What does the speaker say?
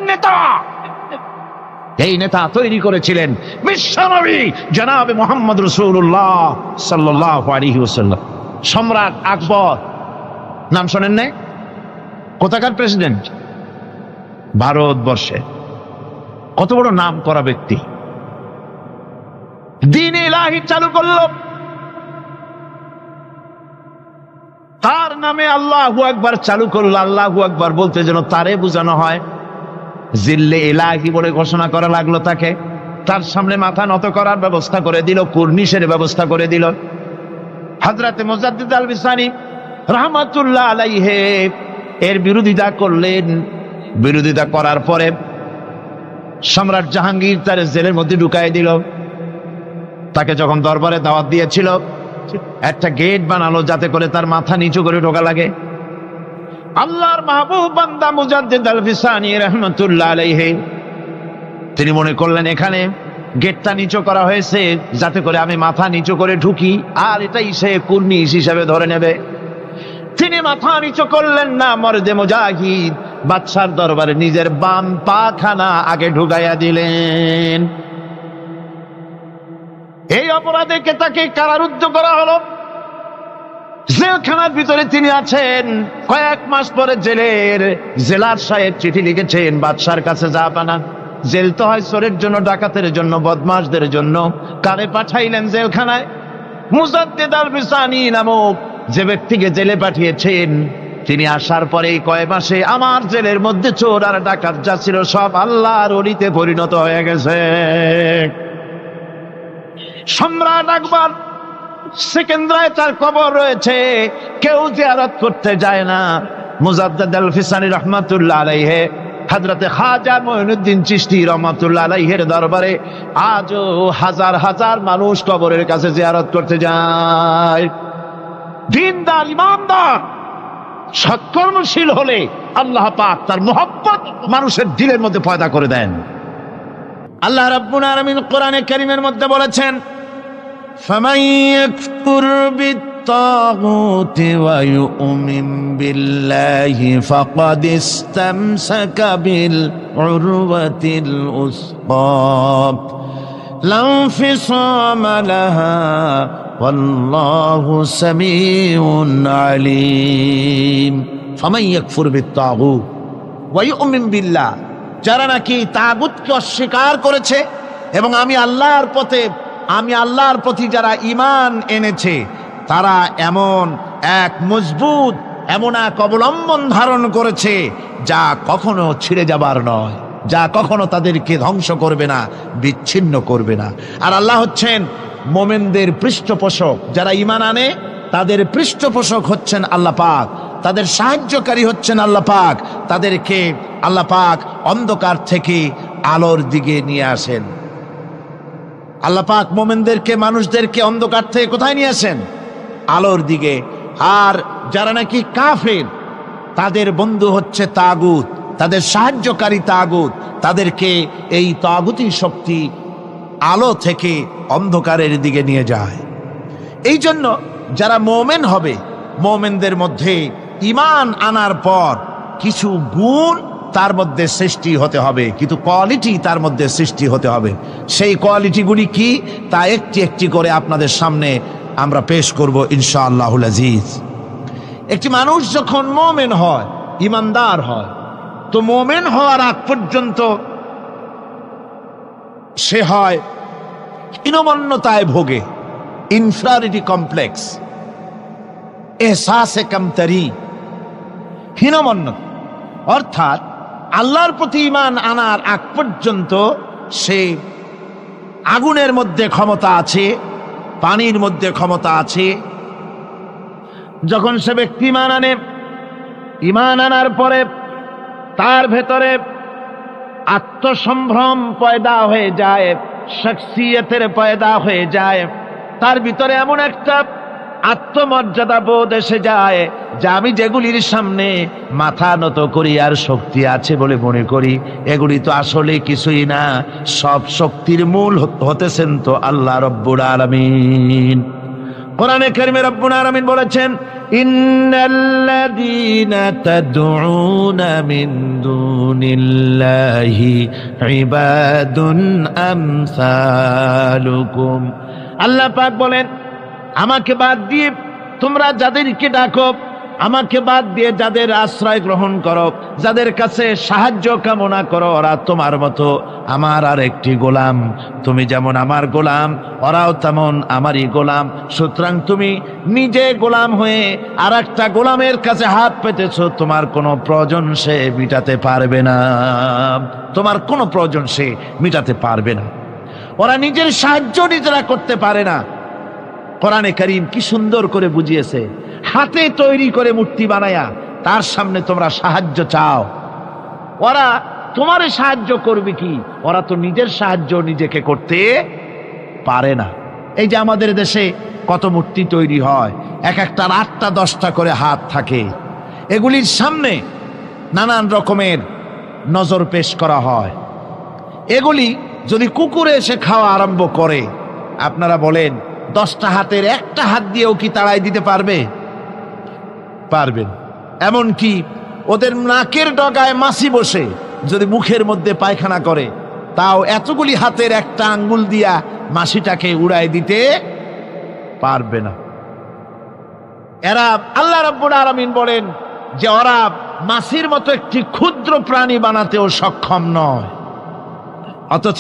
নেতা, এই নেতা তৈরি করেছিলেন বিশ্বনবী জনাবে মুহাম্মদ রাসূলুল্লাহ সাল্লাল্লাহু আলাইহি ওয়াসাল্লাম। সম্রাট আকবর নাম শোনেন নাই? কোথাকার প্রেসিডেন্ট? ভারতবর্ষে। কত বড় নাম করা ব্যক্তি, দ্বীন ইলাহি চালু করল। তার নামে আল্লাহু আকবার চালু করলো। আল্লাহু আকবার বলতে যেন তারে বোঝানো হয়। জিল্লে ইলাহি বলে ঘোষণা করা লাগলো তাকে। তার সামনে মাথা নত করার ব্যবস্থা করে দিল, কুর্নিশের ব্যবস্থা করে দিল। হযরত মুজাদ্দিদ আল বিসানি রাহমাতুল্লাহ আলাইহি এর বিরোধিতা করলেন। বিরোধিতা করার পরে সম্রাট জাহাঙ্গীর তার জেলের মধ্যে ঢুকাই দিল। তাকে যখন দরবারে দাওয়াত দিয়েছিল, একটা গেট বানালো যাতে করে তার মাথা নিচু করে ঢোকা লাগে। আল্লাহর মাহবুব বান্দা মুজাদ্দিদ আল বিসানি রাহমাতুল্লাহ আলাইহি তিনি মনে করলেন এখানে গেটটা নিচু করা হয়েছে যাতে করে আমি মাথা নিচু করে ঢুকি, আর এটাই সে কুর্নিশ হিসেবে ধরে নেবে। তিনি মাথা নিচু করলেন না, মর্দে মুজাহিদ বাদশার দরবারে নিজের বাম পাখানা আগে ঢুকাইয়া দিলেন। এই অপরাধে তাকে কারারুদ্ধ করা হলো। জেলখানার ভিতরে তিনি আছেন। কয়েক মাস পরে জেলার সাহেব চিঠি লিখেছেন বাদশার কাছে, জাহাপানা জেল তো হয় চোরের জন্য, ডাকাতের জন্য, বদমাশদের জন্য। কারে পাঠাইলেন জেলখানায়? মুজাদ্দিদ আল বিসানি নামক যে ব্যক্তিকে জেলে পাঠিয়েছেন, তিনি আসার পরে কয়েক মাসে আমার জেলের মধ্যে চোর আর ডাকাত যা ছিল সব আল্লাহর ওলিতে পরিণত হয়ে গেছে। সম্রাট আকবর সেকেন্দ্রায় তার কবর রয়েছে, কেউ জিয়ারত করতে যায় না। মুজাদ্দিদ আল বিসানি রাহমাতুল্লাহ আলাইহি হযরতে খাজা মুঈনুদ্দিন চিশতি রাহমাতুল্লাহ আলাইহির দরবারে আজও হাজার হাজার মানুষ কবরের কাছে জিয়ারত করতে যায়। দিনদার, ইমানদার, সৎকর্মশীল হলে আল্লাহ পাক তার মুহাব্বত মানুষের দিলের মধ্যে পয়দা করে দেন। আল্লাহ রাব্বুল আলামিন কোরআনে কারীমের মধ্যে বলেছেন, ফামান ইয়াকফুর বিত-তাগুতি ওয়া ইউমিন বিল্লাহি ফাকাদ ইসতামসাকা বিল উরওয়াতিল উসকা লা ইনফিসামা লাহা ওয়াল্লাহু সামিউন আলীম। ফামান ইয়াকফুর বিত-তাগুত ওয়া ইউমিন বিল্লাহ, যারা নাকি তাগুতকে অস্বীকার করেছে এবং আমি আল্লাহর প্রতি যারা ঈমান এনেছে, তারা এমন এক মজবুত, এমন এক অবলম্বন ধারণ করেছে যা কখনো ছিঁড়ে যাবার নয়, যা কখনো তাদেরকে ধ্বংস করবে না, বিচ্ছিন্ন করবে না। আর আল্লাহ হচ্ছেন মোমেনদের পৃষ্ঠপোষক। যারা ঈমান আনে তাদের পৃষ্ঠপোষক হচ্ছেন আল্লাহ পাক, তাদের সাহায্যকারী হচ্ছেন আল্লাহ পাক। তাদেরকে আল্লাহ পাক অন্ধকার থেকে আলোর দিকে নিয়ে আসেন। আল্লাহ পাক মোমেনদেরকে, মানুষদেরকে অন্ধকার থেকে কোথায় নিয়ে আসেন? আলোর দিকে। আর যারা নাকি কাফের, তাদের বন্ধু হচ্ছে তাগুত, তাদের সাহায্যকারী তাগুত। তাদেরকে এই তাগুতি শক্তি আলো থেকে অন্ধকারের দিকে নিয়ে যায়। এই জন্য যারা মোমেন হবে, মোমেনদের মধ্যে ঈমান আনার পর কিছু গুণ তার মধ্যে সৃষ্টি হতে হবে, কিন্তু কোয়ালিটি তার মধ্যে সৃষ্টি হতে হবে। সেই কোয়ালিটিগুলি কি, তা একটি একটি করে আপনাদের সামনে আমরা পেশ করব ইনশাআল্লাহুল আজিজ। একটি মানুষ যখন মোমেন হয়, ঈমানদার হয়, তো মোমেন হওয়ার আগ পর্যন্ত সে হয় হীনমন্যতায় ভোগে, ইনফেরিয়রিটি কমপ্লেক্স, এহসাসে কমতরি, হীনমন্যতা। অর্থাৎ আল্লাহর প্রতি ঈমান আনার আগ পর্যন্ত সে আগুনের মধ্যে ক্ষমতা আছে, পানির মধ্যে ক্ষমতা আছে। যখন সে ব্যক্তি ঈমান আনার পরে তার ভেতরে আত্মসম্ভ্রম পয়দা হয়ে যায়, শখসিয়তের পয়দা হয়ে যায়, তার ভিতরে এমন একটা আত্মমর্যাদা বোধ এসে যায় যে আমি যেগুলির সামনে মাথা নত করি আর শক্তি আছে বলে মনে করি, এগুলি তো আসলে কিছুই না। সব শক্তির মূল হতেছেন তো আল্লাহ রব্বুল আলামিন। কোরআনে কারিমে রব্বুল আলামিন বলেছেন, ইন্নাল্লাযীনা তাদউনা মিন দুনিল্লাহি ইবাদুন আমসালুকুম। আল্লাহ পাক বলেন, আমাকে বাদ দিয়ে তোমরা যাদেরকে ডাকো, আমাকে বাদ দিয়ে যাদের আশ্রয় গ্রহণ করো, যাদের কাছে সাহায্য কামনা করো, ওরা তোমার মতো আমার আর একটি গোলাম। তুমি যেমন আমার গোলাম, ওরাও তেমন আমারই গোলাম। সুতরাং তুমি নিজে গোলাম হয়ে আর একটা গোলামের কাছে হাত পেতেছো, তোমার কোনো প্রয়োজন সে মিটাতে পারবে না। তোমার কোনো প্রয়োজন সে মিটাতে পারবে না। ওরা নিজের সাহায্য নিজেরা করতে পারে না। কোরআনে কারীম কি সুন্দর করে বুঝিয়েছে, হাতে তৈরি করে মূর্তি বানায়া তার সামনে তোমরা সাহায্য চাও। ওরা তোমারে সাহায্য করবে কি? ওরা তো নিজের সাহায্য নিজেকে করতে পারে না। এই যে আমাদের দেশে কত মূর্তি তৈরি হয়, এক একটার 8টা 10টা করে হাত থাকে। এগুলির সামনে নানান রকমের নজর পেশ করা হয়। এগুলি যদি কুকুরে এসে খাওয়া আরম্ভ করে, আপনারা বলেন 10টা হাতের একটা হাত দিয়েও কি তাড়াই দিতে পারবে? পারবেন। এমনকি ওদের নাকের ডগায় মাছি বসে যদি মুখের মধ্যে পায়খানা করে, তাও এতগুলি হাতের একটা আঙ্গুল দিয়া মাছিটাকে উড়াই দিতে পারবে না। এরা, আল্লাহ রাব্বুল আলামিন বলেন যে ওরা মাছির মতো একটি ক্ষুদ্র প্রাণী বানাতেও সক্ষম নয়, অথচ